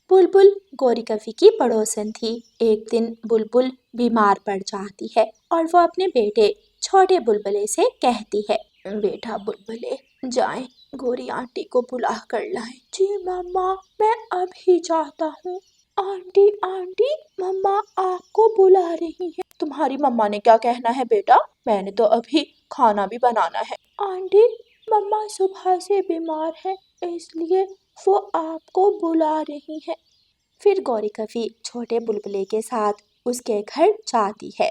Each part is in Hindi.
बुलबुल गोरी कवि की पड़ोसन थी। एक दिन बुलबुल बीमार पड़ जाती है और वो अपने बेटे छोटे बुलबुले से कहती है, बेटा बुलबुले, जाएं गोरी आंटी को बुला कर लाएं। जी मम्मा, मैं अभी जाता हूँ। आंटी आंटी, मम्मा आपको बुला रही है। तुम्हारी मम्मा ने क्या कहना है बेटा? मैंने तो अभी खाना भी बनाना है। आंटी, मम्मा सुबह से बीमार है, इसलिए वो आपको बुला रही है। फिर गौरी कवि छोटे बुलबुले के साथ उसके घर जाती है।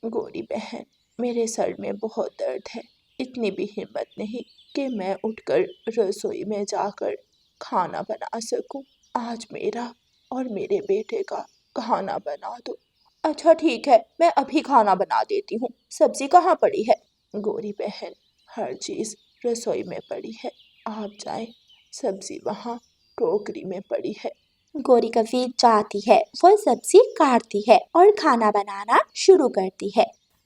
गोरी बहन, मेरे सर में बहुत दर्द है। इतनी भी हिम्मत नहीं कि मैं उठकर रसोई में जाकर खाना बना सकूं। आज मेरा और मेरे बेटे का खाना बना दो। अच्छा ठीक है, मैं अभी खाना बना देती हूँ। सब्जी कहाँ पड़ी है? गोरी बहन, हर चीज रसोई में पड़ी है, आप जाएं, सब्जी वहाँ टोकरी में पड़ी है। गोरी कवि जाती है, वो सब्जी काटती है और खाना बनाना शुरू करती है।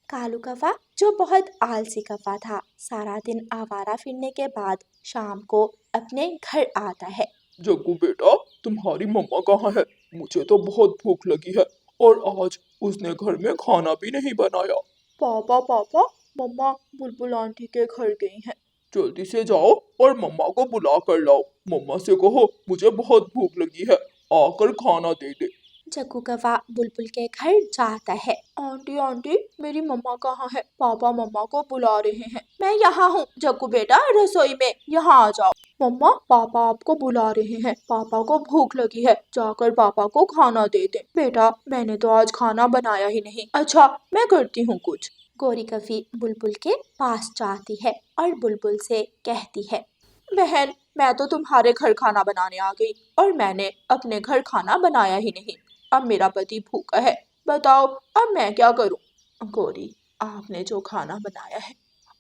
कालू कौवा, जो बहुत आलसी कौवा था, सारा दिन आवारा फिरने के बाद शाम को अपने घर आता है। जग्गू बेटा, तुम्हारी मम्मा कहाँ है? मुझे तो बहुत भूख लगी है और आज उसने घर में खाना भी नहीं बनाया। पापा पापा, मम्मा बुलबुल आंटी के घर गई हैं। जल्दी से जाओ और मम्मा को बुला कर लाओ। मम्मा से कहो मुझे बहुत भूख लगी है, आकर खाना दे दे। जग्गू कौवा बुलबुल के घर जाता है। आंटी आंटी, मेरी मम्मा कहाँ है? पापा मम्मा को बुला रहे हैं। मैं यहाँ हूँ जग्गू बेटा, रसोई में, यहाँ आ जाओ। मम्मा, पापा आपको बुला रहे हैं, पापा को भूख लगी है, जाकर पापा को खाना दे दे। बेटा, मैंने तो आज खाना बनाया ही नहीं। अच्छा, मैं करती हूँ कुछ। गोरी कवि बुलबुल के पास जाती है और बुलबुल से कहती है, बहन, मैं तो तुम्हारे घर खाना बनाने आ गई और मैंने अपने घर खाना बनाया ही नहीं। अब मेरा पति भूखा है, बताओ अब मैं क्या करूं? गोरी, आपने जो खाना बनाया है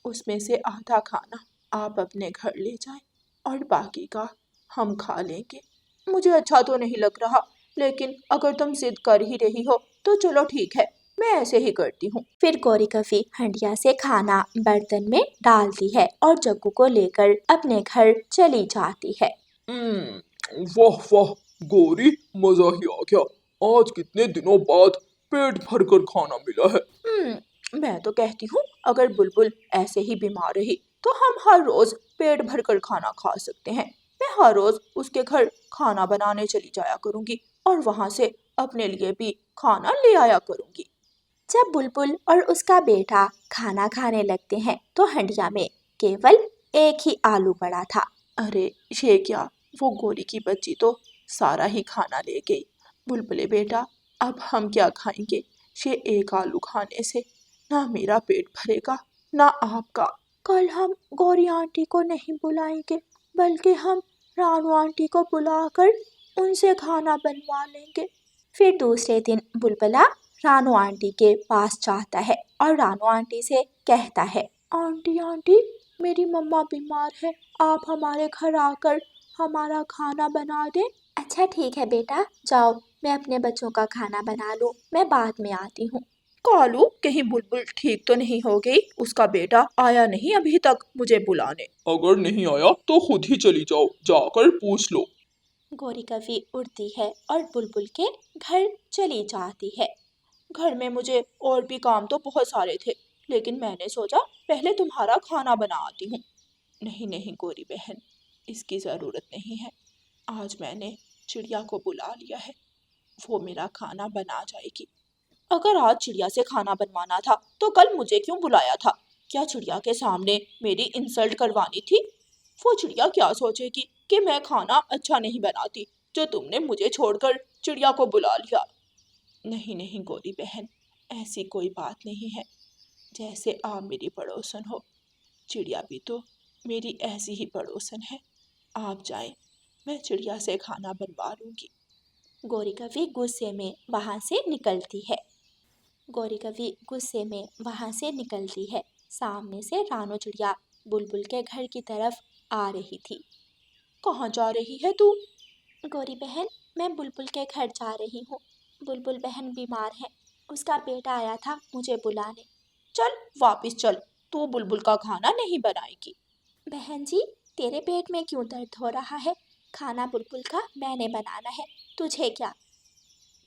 उसमें से आधा खाना आप अपने घर ले जाएं और बाकी का हम खा लेंगे। मुझे अच्छा तो नहीं लग रहा, लेकिन अगर तुम जिद कर ही रही हो तो चलो ठीक है, मैं ऐसे ही करती हूँ। फिर गौरी कवि हंडिया से खाना बर्तन में डालती है और जग्गू को लेकर अपने घर चली जाती है। वाह वाह गोरी, मजा ही आ गया। आज कितने दिनों बाद पेट भरकर खाना मिला है। मैं तो कहती हूँ, अगर बुलबुल ऐसे ही बीमार रही तो हम हर रोज पेट भरकर खाना खा सकते हैं। मैं हर रोज उसके घर खाना बनाने चली जाया करूंगी और वहां से अपने लिए भी खाना ले आया करूंगी। जब बुलबुल और उसका बेटा खाना खाने लगते हैं तो हंडिया में केवल एक ही आलू पड़ा था। अरे ये क्या, वो गोरी की बच्ची तो सारा ही खाना ले गई। बुलबुले बेटा, अब हम क्या खाएंगे? ये एक आलू खाने से ना मेरा पेट भरेगा ना आपका। कल हम गौरी आंटी को नहीं बुलाएंगे, बल्कि हम रानू आंटी को बुलाकर उनसे खाना बनवा लेंगे। फिर दूसरे दिन बुलबुला रानू आंटी के पास जाता है और रानू आंटी से कहता है, आंटी आंटी, मेरी मम्मा बीमार है, आप हमारे घर आकर हमारा खाना बना दें। अच्छा ठीक है बेटा, जाओ, मैं अपने बच्चों का खाना बना लूं, मैं बाद में आती हूँ। कालू, कहीं बुलबुल ठीक तो नहीं हो गई? उसका बेटा आया नहीं अभी तक मुझे बुलाने। अगर नहीं आया तो खुद ही चली जाओ, जाकर पूछ लो। गोरी कवि उड़ती है और बुलबुल के घर चली जाती है। घर में मुझे और भी काम तो बहुत सारे थे, लेकिन मैंने सोचा पहले तुम्हारा खाना बना आती हूँ। नहीं नहीं गोरी बहन, इसकी ज़रूरत नहीं है। आज मैंने चिड़िया को बुला लिया है, वो मेरा खाना बना जाएगी। अगर आज चिड़िया से खाना बनवाना था तो कल मुझे क्यों बुलाया था? क्या चिड़िया के सामने मेरी इंसल्ट करवानी थी? वो चिड़िया क्या सोचेगी कि मैं खाना अच्छा नहीं बनाती, जो तुमने मुझे छोड़कर चिड़िया को बुला लिया। नहीं नहीं गोरी बहन, ऐसी कोई बात नहीं है। जैसे आप मेरी पड़ोसन हो, चिड़िया भी तो मेरी ऐसी ही पड़ोसन है। आप जाएं, मैं चिड़िया से खाना बनवा लूंगी। गोरी कवि गुस्से में वहां से निकलती है। गौरी कवि गुस्से में वहां से निकलती है। सामने से रानो चिड़िया बुलबुल के घर की तरफ आ रही थी। कहाँ जा रही है तू? गौरी बहन, मैं बुलबुल के घर जा रही हूँ। बुलबुल बहन बीमार है, उसका बेटा आया था मुझे बुलाने। चल वापिस चल, तू बुलबुल का खाना नहीं बनाएगी। बहन जी, तेरे पेट में क्यों दर्द हो रहा है? खाना बुलबुल का मैंने बनाना है, तुझे क्या?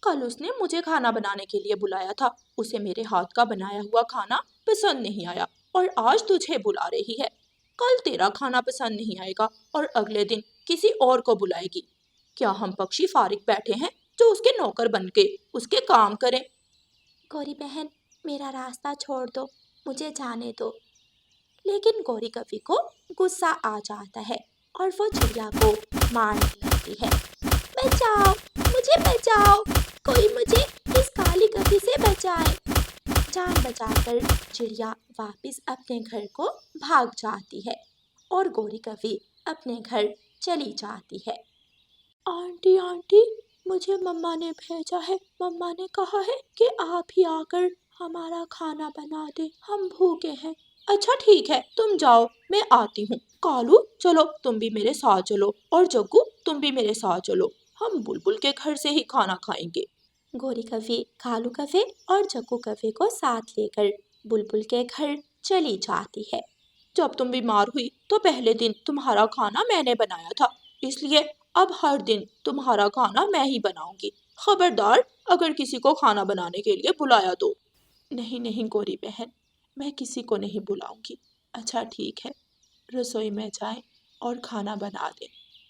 कल उसने मुझे खाना बनाने के लिए बुलाया था, उसे मेरे हाथ का बनाया हुआ खाना पसंद नहीं आया और आज तुझे बुला रही है। कल तेरा खाना पसंद नहीं आएगा और अगले दिन किसी और को बुलाएगी। क्या हम पक्षी फारिग बैठे हैं जो उसके नौकर बन के उसके काम करें? गौरी बहन, मेरा रास्ता छोड़ दो, मुझे जाने दो। लेकिन गौरी कवि को गुस्सा आ जाता है और वो चिड़िया को मारने लगती है। बचाओ, मुझे बचाओ, कोई मुझे इस काली कवि से बचाए। जान बचाकर चिड़िया वापस अपने घर को भाग जाती है और गौरी कवि अपने घर चली जाती है। आंटी आंटी, मुझे मम्मा ने भेजा है। मम्मा ने कहा है कि आप ही आकर हमारा खाना बना दे, हम भूखे हैं। अच्छा ठीक है, तुम जाओ, मैं आती हूँ। कालू चलो, तुम भी मेरे साथ चलो, और जग्गू तुम भी मेरे साथ चलो, हम बुलबुल के घर से ही खाना खाएंगे। गौरी कवि कालू कव्वे और जग्गू कव्वे को साथ लेकर बुलबुल के घर चली जाती है। जब तुम बीमार हुई तो पहले दिन तुम्हारा खाना मैंने बनाया था, इसलिए अब हर दिन तुम्हारा खाना मैं ही बनाऊंगी। खबरदार अगर किसी को खाना बनाने के लिए बुलाया तो। नहीं नहीं गौरी बहन, मैं किसी को नहीं बुलाऊंगी। अच्छा ठीक है, रसोई में जाएं और खाना बना दें।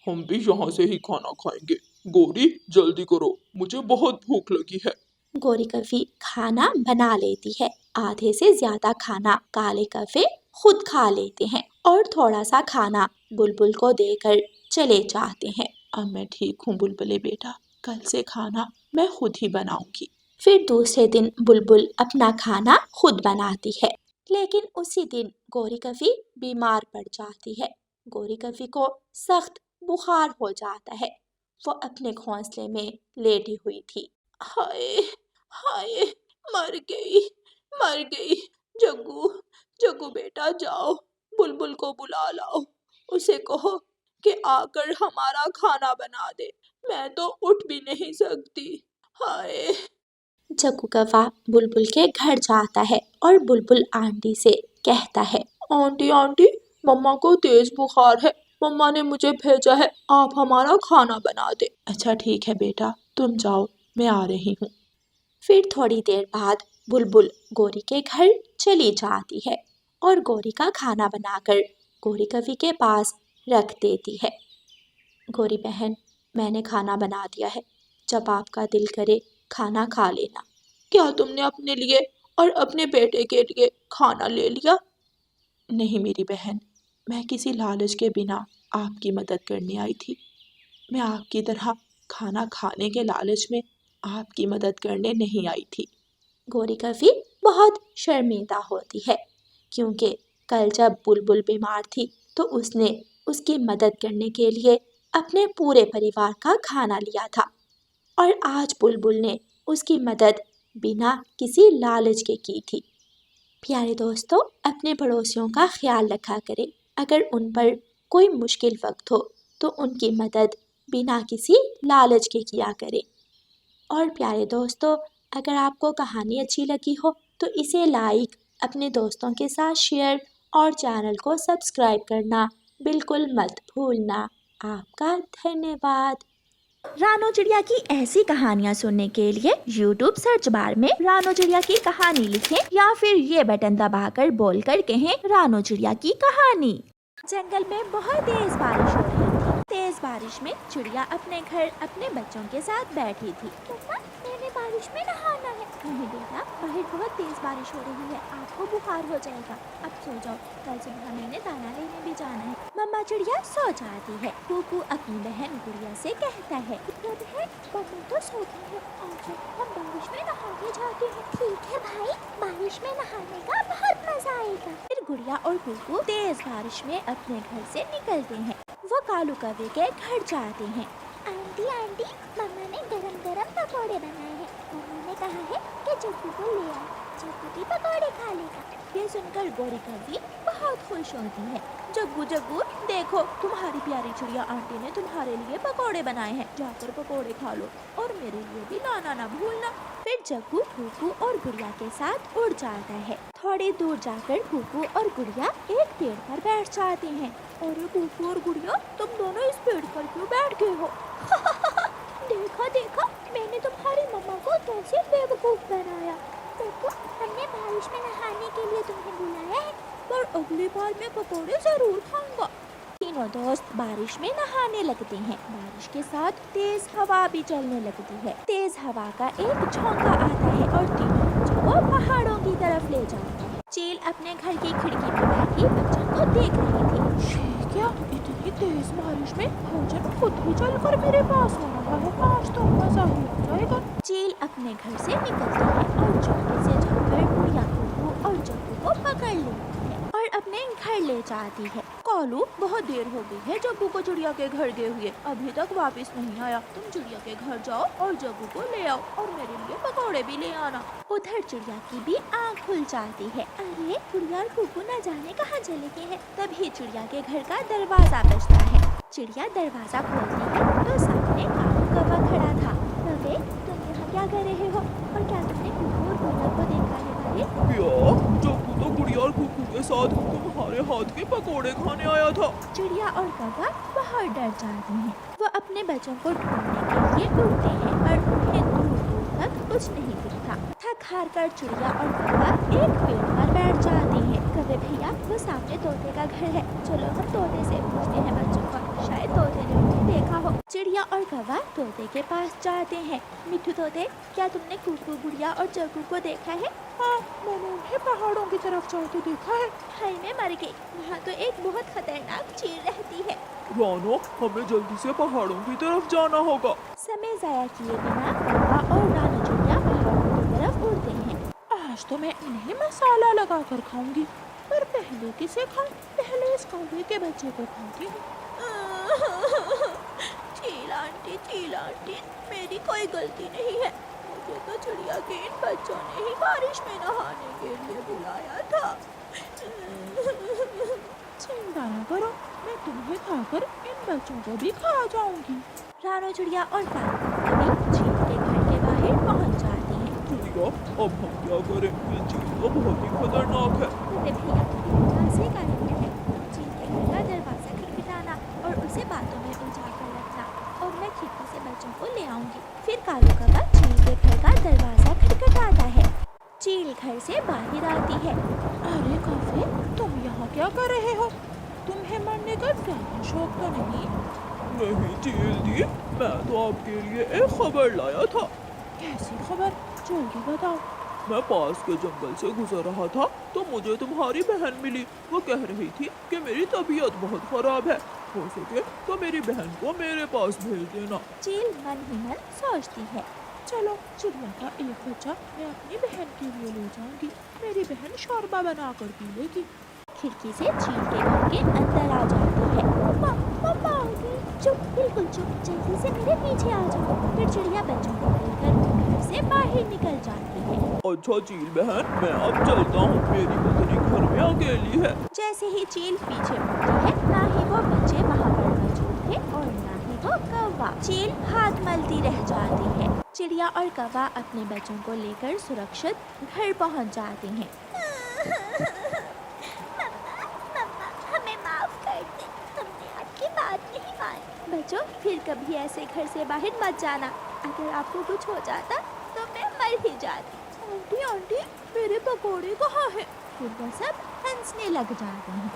हम भी यहाँ से ही खाना खाएंगे। गौरी जल्दी करो, मुझे बहुत भूख लगी है। गौरी कव्वे खाना बना लेती है। आधे से ज्यादा खाना काले कव्वे खुद खा लेते हैं और थोड़ा सा खाना बुलबुल को देकर चले जाते हैं। अब मैं ठीक हूँ बुलबुले बेटा, कल से खाना मैं खुद ही बनाऊंगी। फिर दूसरे दिन बुलबुल अपना खाना खुद बनाती है, लेकिन उसी दिन गौरी कव्वे बीमार पड़ जाती है। गौरी कव्वे को सख्त बुखार हो जाता है। वो अपने घोंसले में लेटी हुई थी। हाय हाय, मर गई, मर गई। जग्गू जग्गू बेटा जाओ, बुलबुल को बुला लाओ, उसे कहो कि आकर हमारा खाना बना दे, मैं तो उठ भी नहीं सकती। हाय। जग्गू कौवा बुलबुल के घर जाता है और बुलबुल आंटी से कहता है, आंटी आंटी, मम्मा को तेज बुखार है, मम्मा ने मुझे भेजा है आप हमारा खाना बना दे। अच्छा ठीक है बेटा, तुम जाओ, मैं आ रही हूँ। फिर थोड़ी देर बाद बुलबुल गौरी के घर चली जाती है और गौरी का खाना बनाकर गौरी कवि के पास रख देती है। गौरी बहन, मैंने खाना बना दिया है, जब आपका दिल करे खाना खा लेना। क्या तुमने अपने लिए और अपने बेटे के लिए खाना ले लिया? नहीं मेरी बहन, मैं किसी लालच के बिना आपकी मदद करने आई थी। मैं आपकी तरह खाना खाने के लालच में आपकी मदद करने नहीं आई थी। गौरी कवि बहुत शर्मिंदा होती है, क्योंकि कल जब बुलबुल बीमार थी तो उसने उसकी मदद करने के लिए अपने पूरे परिवार का खाना लिया था और आज बुलबुल ने उसकी मदद बिना किसी लालच के की थी। प्यारे दोस्तों, अपने पड़ोसियों का ख्याल रखा करें। अगर उन पर कोई मुश्किल वक्त हो तो उनकी मदद बिना किसी लालच के किया करें। और प्यारे दोस्तों, अगर आपको कहानी अच्छी लगी हो तो इसे लाइक, अपने दोस्तों के साथ शेयर और चैनल को सब्सक्राइब करना बिल्कुल मत भूलना। आपका धन्यवाद। रानो चिड़िया की ऐसी कहानियाँ सुनने के लिए YouTube सर्च बार में रानो चिड़िया की कहानी लिखें या फिर ये बटन दबाकर बोलकर कहें रानो चिड़िया की कहानी। जंगल में बहुत तेज बारिश हो रही थी। तेज बारिश में चिड़िया अपने घर अपने बच्चों के साथ बैठी थी। मम्मा, मैंने बारिश में नहाना है। नहीं बेटा, बाहर बहुत तेज बारिश हो रही है, आपको बुखार हो जाएगा, अब सो जाओ, कल सुबह मैंने दाना लेने भी जाना है। मम्मा चिड़िया सो जाती है। कुकू अपनी बहन गुड़िया से कहता है, बहन, मम्मी तो सो गई है, आज हम बारिश में नहाने जाते हैं। ठीक है भाई, बारिश में नहाने का बहुत मजा आएगा। फिर गुड़िया और कुकू तेज बारिश में अपने घर से निकलते हैं। वो कालू कव्वे के घर जाते हैं। आंटी आंटी, मम्मा ने गरम गरम पकौड़े बनाए हैं। मम्मी ने कहा है कि जग्गू को ले आओ, जग्गू भी पकौड़े खा लेगा। ये सुनकर गौरी कव्वे बहुत खुश होती है। जग्गू जग्गू, देखो तुम्हारी प्यारी चिड़िया आंटी ने तुम्हारे लिए पकौड़े बनाए हैं, जाकर पकौड़े खा लो और मेरे लिए भी लाना ना भूलना। फिर जग्गू कुकू और गुड़िया के साथ उड़ जाता है। थोड़ी दूर जाकर कुकू और गुड़िया एक पेड़ पर बैठ जाते हैं। अरे कुकू और गुड़िया, तुम दोनों इस पेड़ पर क्यों बैठ गए हो? देखा देखा, मैंने तुम्हारी मम्मा को कैसे बेवकूफ बनाया। देखो, हमने बारिश में नहाने के लिए तुम्हें बुलाया है, पर अगली बार मैं पकौड़े जरूर खाऊंगा। तीनों दोस्त बारिश में नहाने लगते हैं। बारिश के साथ तेज हवा भी चलने लगती है। तेज हवा का एक झोंका आता है और तीनों बच्चों को पहाड़ों की तरफ ले जाता है। चील अपने घर की खिड़की में बैठी बच्चों को देख रही थी। क्या इतनी तेज बारिश में भोजन खुद ही चलकर मेरे पास आ रहा है? आज तो मजा ही आ जाएगा। चील अपने घर से निकलती है और चौके से जाकर गुड़िया, कुकू और जग्गू को पकड़ लेती है और अपने घर ले जाती है। कालू, बहुत देर हो गई है जग्गू को चिड़िया के घर गए हुए, अभी तक वापस नहीं आया। तुम चिड़िया के घर जाओ और जग्गू को ले आओ और मेरे लिए पकौड़े भी ले आना। उधर चिड़िया की भी आँख खुल जाती है। अरे, गुड़िया और कुकू न जाने कहाँ चले गए हैं। तभी चिड़िया के घर का दरवाजा बजता है। चिड़िया दरवाजा खोलती है तो सामने कालू कौवा खड़ा था। कौवे, तुम यहाँ क्या कर रहे हो और क्या तुमने कुकू और गुड़िया को देखा है? जग्गू तो गुड़िया और कुकू के साथ तुम्हारे हाथ के पकोड़े खाने आया था। चिड़िया और कौवा बहुत डर जाते हैं। वो अपने बच्चों को ढूंढने के लिए उड़ते हैं पर उन्हें दूर दूर तक कुछ नहीं दिखता। थक हार कर चिड़िया और कौवा एक पेड़ पर बैठ जाते हैं। कौवे भैया, वो सामने तोते का घर है, चलो हम तोते से पूछते हैं बच्चों को, शायद तोते ने उन्हें देखा हो। चिड़िया और कौवा तोते के पास जाते हैं। मिठू तोते, क्या तुमने कुकू, गुड़िया और जग्गू को देखा है? हाँ, मैंने उन्हें पहाड़ों की तरफ जाते देखा है। हाय, मैं मर गई। वहाँ तो एक बहुत खतरनाक चील रहती है। रानो, हमें जल्दी से पहाड़ों की तरफ जाना होगा। समय जाया किए बिना कौवा और रानू चिड़िया पहाड़ों की तरफ उड़ते हैं। आज तो मैं इन्हें मसाला लगा कर खाऊंगी, पर पहले किसे खाऊं? पहले इस कौवे के बच्चे को खाऊंगी। चील आंटी, मेरी कोई गलती नहीं है। मुझे तो चिड़िया के इन बच्चों ने ही बारिश में नहाने के लिए बुलाया था। चिंता न करो, मैं तुम्हें खाकर इन बच्चों को भी खा जाऊंगी। रानू चिड़िया और कालू कभी चील के घर के बाहर पहुंच जाती हैं। चिड़िया, अब हम क्या करें? ये चील तो बहुत ही खतरनाक है। अरे भैया, कहाँ से करेंगे है? चील के घर का दरवाजा खटखटाना और उसे बातों में उलझा कर रखना, और मैं खिड़की से बच्चों को ले आऊंगी। फिर कालू कौवा चील के घर का दरवाजा खटखटाता है। चील घर से बाहर आती है। अरे कौवे, तुम यहाँ क्या कर रहे हो? तुम्हें मरने का ज्यादा शौक तो नहीं? नहीं चील दी, मैं तो आपके लिए एक खबर लाया था। कैसी खबर? जल्दी बताओ। मैं पास के जंगल से गुजर रहा था तो मुझे तुम्हारी बहन मिली। वो कह रही थी कि मेरी तबीयत बहुत खराब है, हो सके तो मेरी बहन को मेरे पास भेज देना। चील मन ही मन सोचती है। चलो, चिड़िया का एक बच्चा मैं अपनी बहन के लिए ले जाऊंगी। मेरी बहन शोरबा बना कर पी लेगी। खिड़की से चील के घर के अंदर आ जाती है। पापा आ गई। चुप, बिल्कुल चुप, जल्दी से मेरे पीछे आ जाओ। फिर चिड़िया बच्चों को लेकर घर से बाहर निकल जाती है। अच्छा चील बहन, मैं अब चलता हूँ, मेरी पत्नी घर में अकेली है। जैसे ही चील पीछे मुड़ती है, ना ही वो बच्चे वहाँ पर मौजूद थे और ना ही वो कौवा। चील हाथ मलती रह जाती है। चिड़िया और कौवा अपने बच्चों को लेकर सुरक्षित घर पहुँच जाते हैं। मम्मा, हमें माफ कर दे, हमने आपकी बात नहीं मानी। बच्चों, फिर कभी ऐसे घर से बाहर मत जाना। अगर आपको कुछ हो जाता तो मैं मर ही जाती। आंटी, मेरे पकोड़े कहाँ हैं? फिर वो सब हंसने लग जाते हैं।